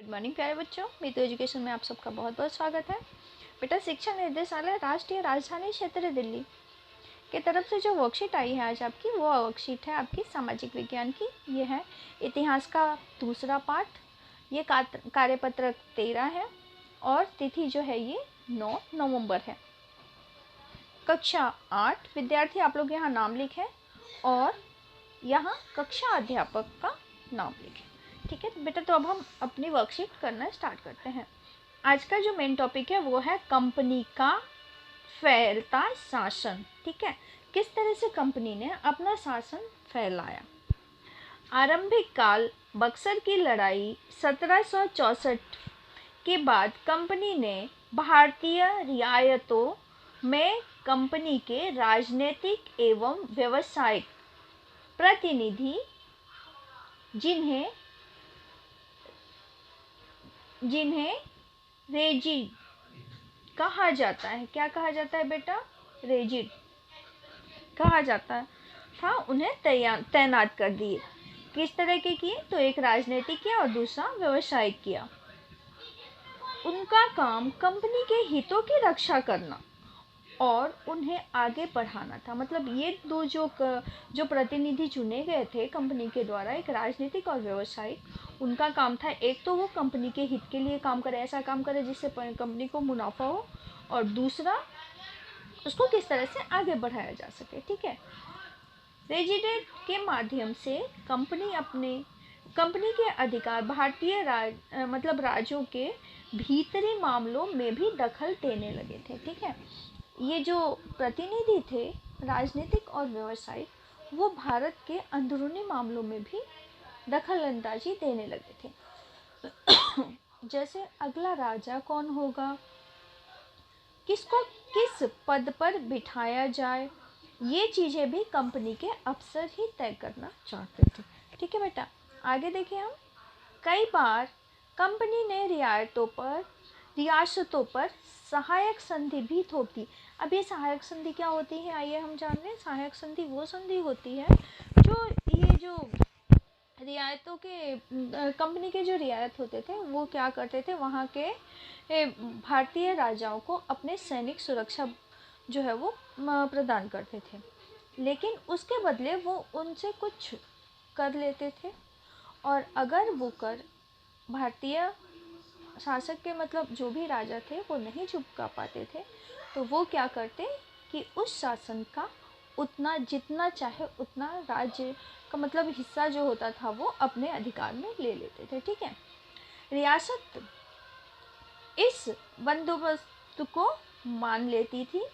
Good morning प्यारे बच्चों, Meetu education में आप सबका बहुत बहुत स्वागत है। बेटा, शिक्षा निर्देशालय राष्ट्रीय राजधानी क्षेत्र दिल्ली के तरफ से जो वर्कशीट आई है आज आपकी, वो वर्कशीट है आपकी सामाजिक विज्ञान की। ये है इतिहास का दूसरा पाठ। ये कार्यपत्रक 13 है और तिथि जो है ये 9 नवंबर है। कक्षा 8 विद्यार्थी आप लोग यहाँ नाम लिखें और यहाँ कक्षा अध्यापक का नाम लिखें। ठीक है बेटा, तो अब हम अपनी वर्कशीट करना स्टार्ट करते हैं। आज का जो मेन टॉपिक है वो है कंपनी का फैलता शासन। ठीक है, किस तरह से कंपनी ने अपना शासन फैलाया। आरंभिक काल बक्सर की लड़ाई 1764 के बाद कंपनी ने भारतीय रियासतों में कंपनी के राजनीतिक एवं व्यावसायिक प्रतिनिधि जिन्हें रेजिड कहा जाता है, क्या कहा जाता है बेटा, रेजिड कहा जाता था, उन्हें तैनात कर दिए। किस तरह के किए, तो एक राजनीतिक किया और दूसरा व्यवसायिक किया। उनका काम कंपनी के हितों की रक्षा करना और उन्हें आगे बढ़ाना था। मतलब ये दो जो प्रतिनिधि चुने गए थे कंपनी के द्वारा, एक राजनीतिक और व्यवसायिक, उनका काम था एक तो वो कंपनी के हित के लिए काम करे, ऐसा काम करे जिससे कंपनी को मुनाफा हो, और दूसरा उसको किस तरह से आगे बढ़ाया जा सके। ठीक है, रेजिडेंट के माध्यम से कंपनी के अधिकार भारतीय राज्यों के भीतरी मामलों में भी दखल देने लगे थे। ठीक है, ये जो प्रतिनिधि थे राजनीतिक और व्यवसायिक, वो भारत के अंदरूनी मामलों में भी दखल अंदाजी देने लगे थे। जैसे अगला राजा कौन होगा, किसको किस पद पर बिठाया जाए, ये चीज़ें भी कंपनी के अफसर ही तय करना चाहते थे। ठीक है बेटा, आगे देखिए हम। कई बार कंपनी ने रियासतों पर सहायक संधि भी थोपी। अब ये सहायक संधि क्या होती है, आइए हम जान लें। सहायक संधि वो संधि होती है जो रियायतों के कंपनी के जो रियायत होते थे वो क्या करते थे, वहाँ के भारतीय राजाओं को अपने सैनिक सुरक्षा जो है वो प्रदान करते थे, लेकिन उसके बदले वो उनसे कुछ कर लेते थे, और अगर वो कर भारतीय शासक के मतलब जो भी राजा थे वो नहीं चुका पाते थे, तो वो क्या करते कि उस शासन का उतना जितना चाहे उतना राज्य का मतलब हिस्सा जो होता था वो अपने अधिकार में ले लेते थे। ठीक है, रियासत इस बंदोबस्त को मान लेती थी।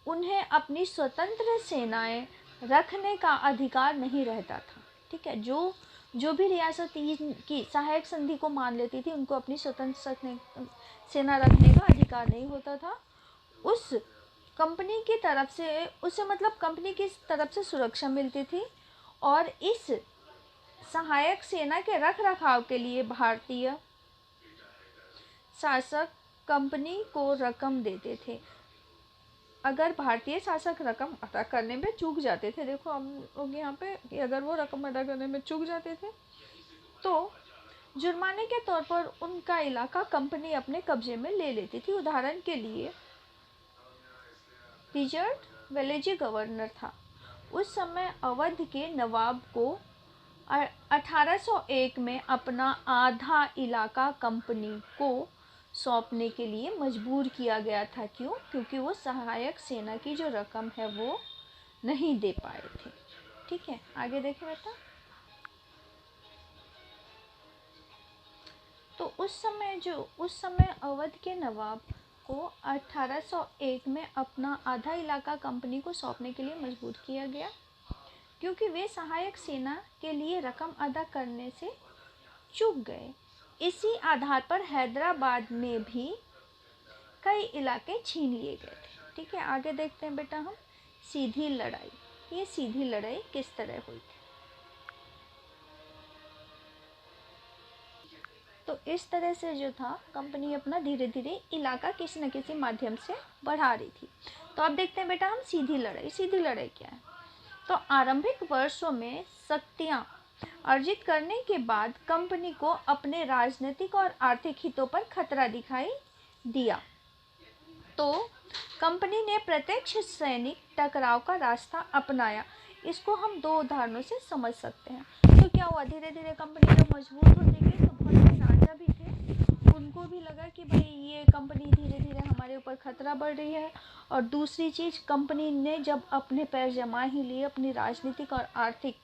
उन्हें अपनी स्वतंत्र सेनाएं रखने का अधिकार नहीं रहता था। ठीक है, जो भी रियासत की सहायक संधि को मान लेती थी, उनको अपनी स्वतंत्र सेना रखने का अधिकार नहीं होता था। उस कंपनी की तरफ से उससे मतलब कंपनी की तरफ से सुरक्षा मिलती थी, और इस सहायक सेना के रख रखाव के लिए भारतीय शासक कंपनी को रकम देते थे। अगर भारतीय शासक रकम अदा करने में चूक जाते थे, देखो हम लोग यहाँ पे कि अगर वो रकम अदा करने में चूक जाते थे तो जुर्माने के तौर पर उनका इलाका कंपनी अपने कब्जे में ले लेती थी। उदाहरण के लिए रिचर्ड वेलेजी गवर्नर था। उस समय अवध के नवाब को 1801 में अपना आधा इलाका कंपनी को सौंपने के लिए मजबूर किया गया था। क्यों? क्योंकि वो सहायक सेना की जो रकम है वो नहीं दे पाए थे। ठीक है, आगे देखें बेटा। तो उस समय अवध के नवाब को 1801 में अपना आधा इलाका कंपनी को सौंपने के लिए मजबूर किया गया, क्योंकि वे सहायक सेना के लिए रकम अदा करने से चूक गए। इसी आधार पर हैदराबाद में भी कई इलाके छीन लिए गए थे। ठीक है, आगे देखते हैं बेटा हम सीधी लड़ाई। ये सीधी लड़ाई किस तरह हुई थी, तो इस तरह से जो था कंपनी अपना धीरे धीरे इलाका किसी न किसी माध्यम से बढ़ा रही थी। तो अब देखते हैं बेटा हम सीधी लड़ाई। सीधी लड़ाई क्या है, तो आरंभिक वर्षों में शक्तियाँ अर्जित करने के बाद कंपनी को अपने राजनीतिक और आर्थिक हितों पर खतरा दिखाई दिया, तो कंपनी ने प्रत्यक्ष सैनिक टकराव का रास्ता अपनाया। इसको हम दो उदाहरणों से समझ सकते हैं। तो क्या हुआ, धीरे धीरे कंपनी जब मजबूत होती गई तो बहुत से राजा भी थे, उनको भी लगा कि भाई ये कंपनी धीरे धीरे हमारे ऊपर खतरा बढ़ रही है। और दूसरी चीज़, कंपनी ने जब अपने पैर जमा ही लिए, अपनी राजनीतिक और आर्थिक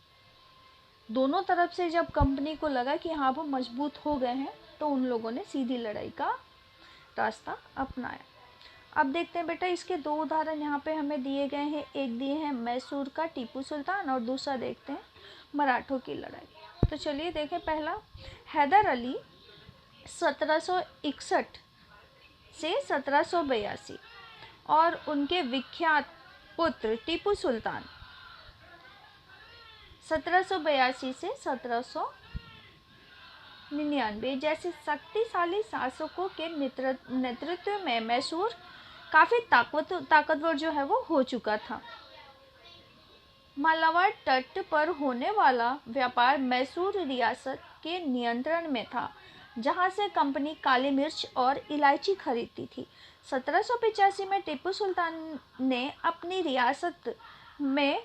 दोनों तरफ से जब कंपनी को लगा कि हाँ वो मजबूत हो गए हैं, तो उन लोगों ने सीधी लड़ाई का रास्ता अपनाया। अब देखते हैं बेटा, इसके दो उदाहरण यहाँ पे हमें दिए गए हैं। एक दिए हैं मैसूर का टीपू सुल्तान और दूसरा देखते हैं मराठों की लड़ाई। तो चलिए देखें। पहला, हैदर अली 1761 से 1782 और उनके विख्यात पुत्र टीपू सुल्तान 1782 से 1799 जैसे शक्तिशाली शासकों के नेतृत्व में मैसूर काफ़ी ताकतवर जो है वो हो चुका था। मालाबार तट पर होने वाला व्यापार मैसूर रियासत के नियंत्रण में था, जहां से कंपनी काली मिर्च और इलायची खरीदती थी। 1785 में टीपू सुल्तान ने अपनी रियासत में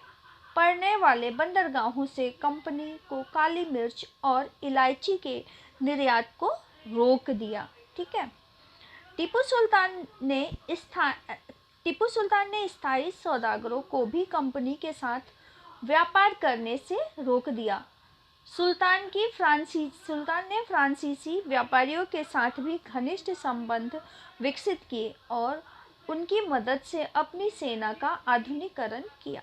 पड़ने वाले बंदरगाहों से कंपनी को काली मिर्च और इलायची के निर्यात को रोक दिया। ठीक है। टीपू सुल्तान ने स्थायी सौदागरों को भी कंपनी के साथ व्यापार करने से रोक दिया। सुल्तान ने फ्रांसीसी व्यापारियों के साथ भी घनिष्ठ संबंध विकसित किए और उनकी मदद से अपनी सेना का आधुनिकीकरण किया।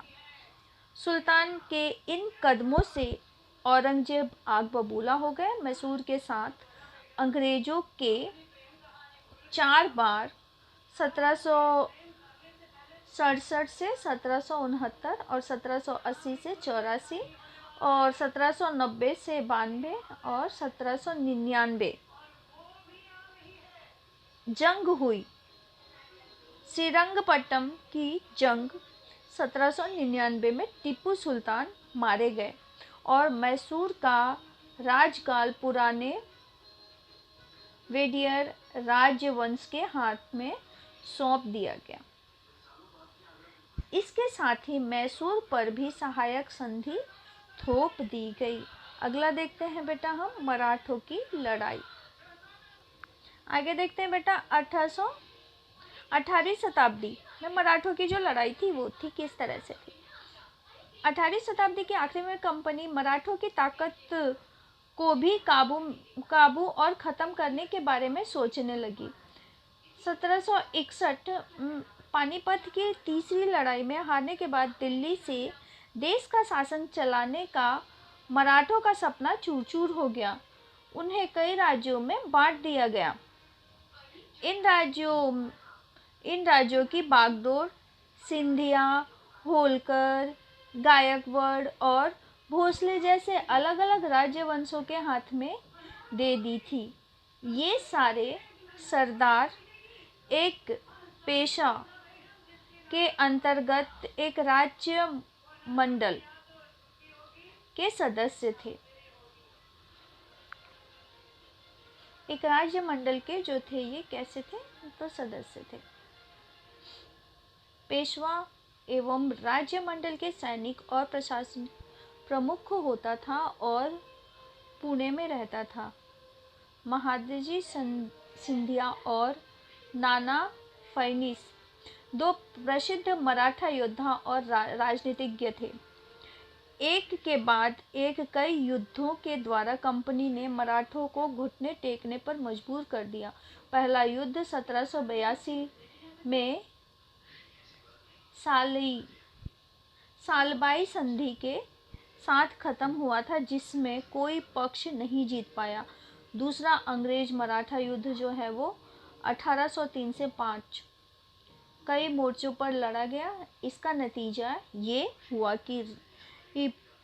सुल्तान के इन कदमों से औरंगजेब आग बबूला हो गए। मैसूर के साथ अंग्रेजों के 4 बार 1767 से 1769 और 1780 से 84 और 1790 से 92 और 1799 जंग हुई। श्रीरंगपट्टम की जंग 1799 में टीपू सुल्तान मारे गए और मैसूर का राजगाल पुराने वेडियर राजवंश के हाथ में सौंप दिया गया। इसके साथ ही मैसूर पर भी सहायक संधि थोप दी गई। अगला देखते हैं बेटा हम मराठों की लड़ाई। आगे देखते हैं बेटा 18वीं शताब्दी में मराठों की जो लड़ाई थी वो थी किस तरह से थी। 18वीं शताब्दी के आखिर में कंपनी मराठों की ताकत को भी काबू और ख़त्म करने के बारे में सोचने लगी। 1761 पानीपत की तीसरी लड़ाई में हारने के बाद दिल्ली से देश का शासन चलाने का मराठों का सपना चूर-चूर हो गया। उन्हें कई राज्यों में बांट दिया गया। इन राज्यों की बागडोर सिंधिया, होलकर, गायकवाड़ और भोसले जैसे अलग-अलग राज्यवंशों के हाथ में दे दी थी। ये सारे सरदार एक पेशा के अंतर्गत एक राज्य मंडल के सदस्य थे। एक राज्य मंडल के जो थे ये कैसे थे, तो सदस्य थे। पेशवा एवं राज्य मंडल के सैनिक और प्रशासन प्रमुख होता था और पुणे में रहता था। महादजी सिंधिया और नाना फडणवीस 2 प्रसिद्ध मराठा योद्धा और राजनीतिज्ञ थे। एक के बाद एक कई युद्धों के द्वारा कंपनी ने मराठों को घुटने टेकने पर मजबूर कर दिया। पहला युद्ध 1782 में सालबाई संधि के साथ खत्म हुआ था, जिसमें कोई पक्ष नहीं जीत पाया। दूसरा अंग्रेज मराठा युद्ध जो है वो 1803 से 5 कई मोर्चों पर लड़ा गया। इसका नतीजा ये हुआ कि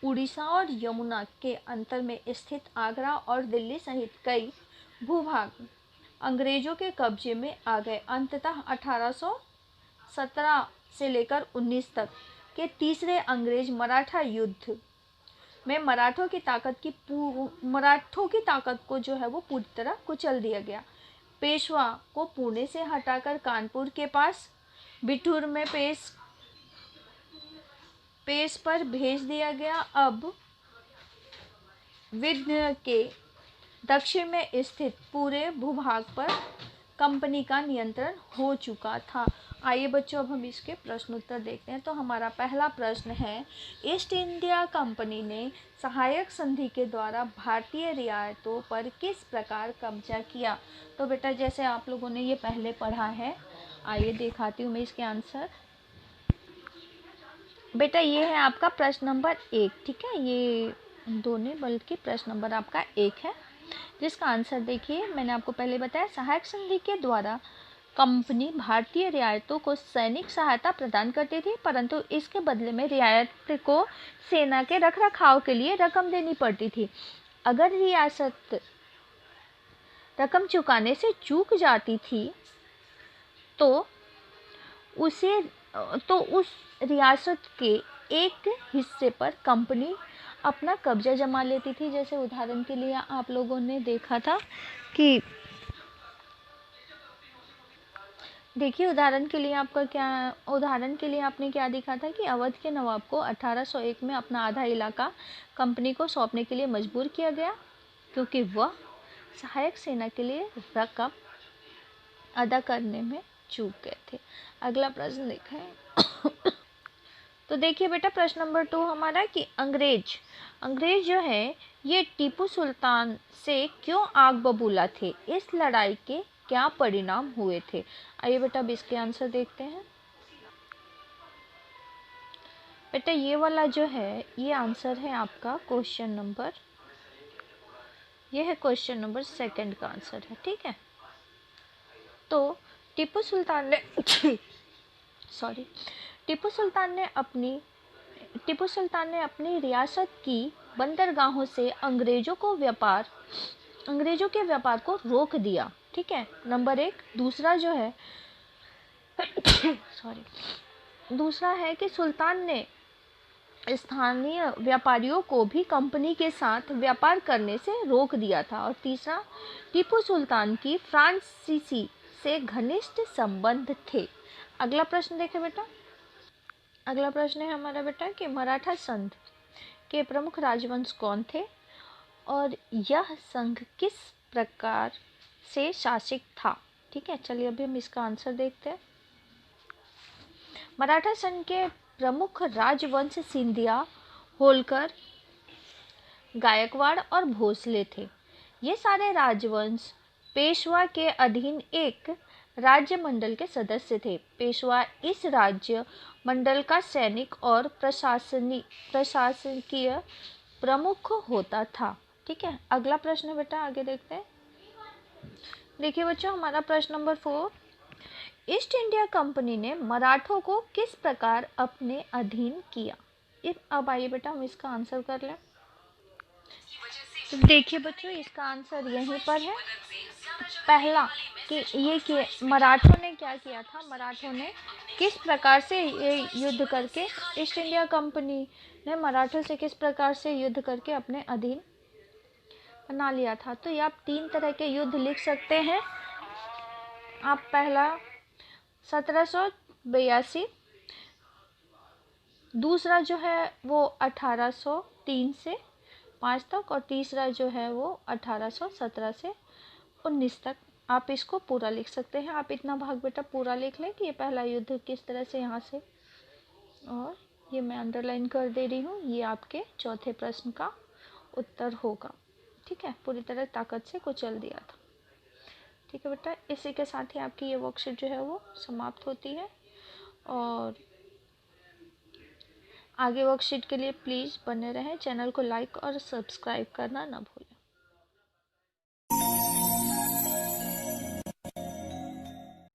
उड़ीसा और यमुना के अंतर में स्थित आगरा और दिल्ली सहित कई भूभाग अंग्रेजों के कब्जे में आ गए। अंततः 1817 से लेकर 19 तक के तीसरे अंग्रेज मराठा युद्ध में मराठों की ताकत को जो है वो पूरी तरह कुचल दिया गया। पेशवा को पुणे से हटाकर कानपुर के पास बिठूर में पेश पर भेज दिया गया। अब विंध्य के दक्षिण में स्थित पूरे भूभाग पर कंपनी का नियंत्रण हो चुका था। आइए बच्चों, अब हम इसके प्रश्न उत्तर देखते हैं। तो हमारा पहला प्रश्न है, ईस्ट इंडिया कंपनी ने सहायक संधि के द्वारा भारतीय रियायतों पर किस प्रकार कब्जा किया? तो बेटा जैसे आप लोगों ने ये पहले पढ़ा है, आइए दिखाती हूँ मैं इसके आंसर। बेटा ये है आपका प्रश्न नंबर 1, ठीक है, ये दो नहीं बल्कि प्रश्न नंबर आपका 1 है, जिसका आंसर देखिए। मैंने आपको पहले बताया, सहायक संधि के द्वारा कंपनी भारतीय रियायतों को सैनिक सहायता प्रदान करती थी, परंतु इसके बदले में रियायत को सेना के रखरखाव के लिए रकम देनी पड़ती थी। अगर रियासत रकम चुकाने से चूक जाती थी तो उस रियासत के एक हिस्से पर कंपनी अपना कब्जा जमा लेती थी। जैसे उदाहरण के लिए आप लोगों ने देखा था कि देखिए, उदाहरण के लिए आपने क्या देखा था कि अवध के नवाब को 1801 में अपना आधा इलाका कंपनी को सौंपने के लिए मजबूर किया गया, क्योंकि वह सहायक सेना के लिए रकम अदा करने में चूक गए थे। अगला प्रश्न देखें। तो देखिए बेटा प्रश्न नंबर 2 हमारा कि अंग्रेज जो है ये टीपू सुल्तान से क्यों आग बबूला थे? इस लड़ाई के क्या परिणाम हुए थे? आइए बेटा अब इसके आंसर देखते हैं। बेटा ये वाला जो है ये आंसर है आपका क्वेश्चन नंबर 2 का आंसर है, ठीक है। तो टीपू सुल्तान ने अपनी रियासत की बंदरगाहों से अंग्रेजों के व्यापार को रोक दिया, ठीक है, नंबर 1। दूसरा जो है दूसरा है कि सुल्तान ने स्थानीय व्यापारियों को भी कंपनी के साथ व्यापार करने से रोक दिया था। और तीसरा, टीपू सुल्तान की फ्रांसीसी से घनिष्ठ संबंध थे। अगला प्रश्न देखें बेटा। अगला प्रश्न है हमारा बेटा कि मराठा संघ के प्रमुख राजवंश कौन थे और यह संघ किस प्रकार से शासित था? ठीक है, चलिए अभी हम इसका आंसर देखते हैं। मराठा संघ के प्रमुख राजवंश सिंधिया, होलकर, गायकवाड़ और भोसले थे। ये सारे राजवंश पेशवा के अधीन एक राज्य मंडल के सदस्य थे। पेशवा इस राज्य मंडल का सैनिक और प्रशासकीय प्रमुख होता था। ठीक है, अगला प्रश्न बेटा आगे देखते हैं। देखिए बच्चों हमारा प्रश्न नंबर 4, ईस्ट इंडिया कंपनी ने मराठों को किस प्रकार अपने अधीन किया? अब आइए बेटा हम इसका आंसर कर लें। तो देखिए बच्चों इसका आंसर यहीं पर है। पहला कि मराठों ने क्या किया था, मराठों ने किस प्रकार से ये युद्ध करके, ईस्ट इंडिया कंपनी ने मराठों से किस प्रकार से युद्ध करके अपने अधीन बना लिया था। तो ये आप 3 तरह के युद्ध लिख सकते हैं। आप पहला 1782, दूसरा जो है वो 1803 से 5 तक और तीसरा जो है वो 1817 से 19 तक। आप इसको पूरा लिख सकते हैं। आप इतना भाग बेटा पूरा लिख लें कि ये पहला युद्ध किस तरह से यहाँ से, और ये मैं अंडरलाइन कर दे रही हूँ, ये आपके चौथे प्रश्न का उत्तर होगा। ठीक है, पूरी तरह ताकत से कुचल दिया था। ठीक है बेटा, इसी के साथ ही आपकी ये वर्कशीट जो है वो समाप्त होती है। और आगे वर्कशीट के लिए प्लीज़ बने रहें। चैनल को लाइक और सब्सक्राइब करना ना भूलें।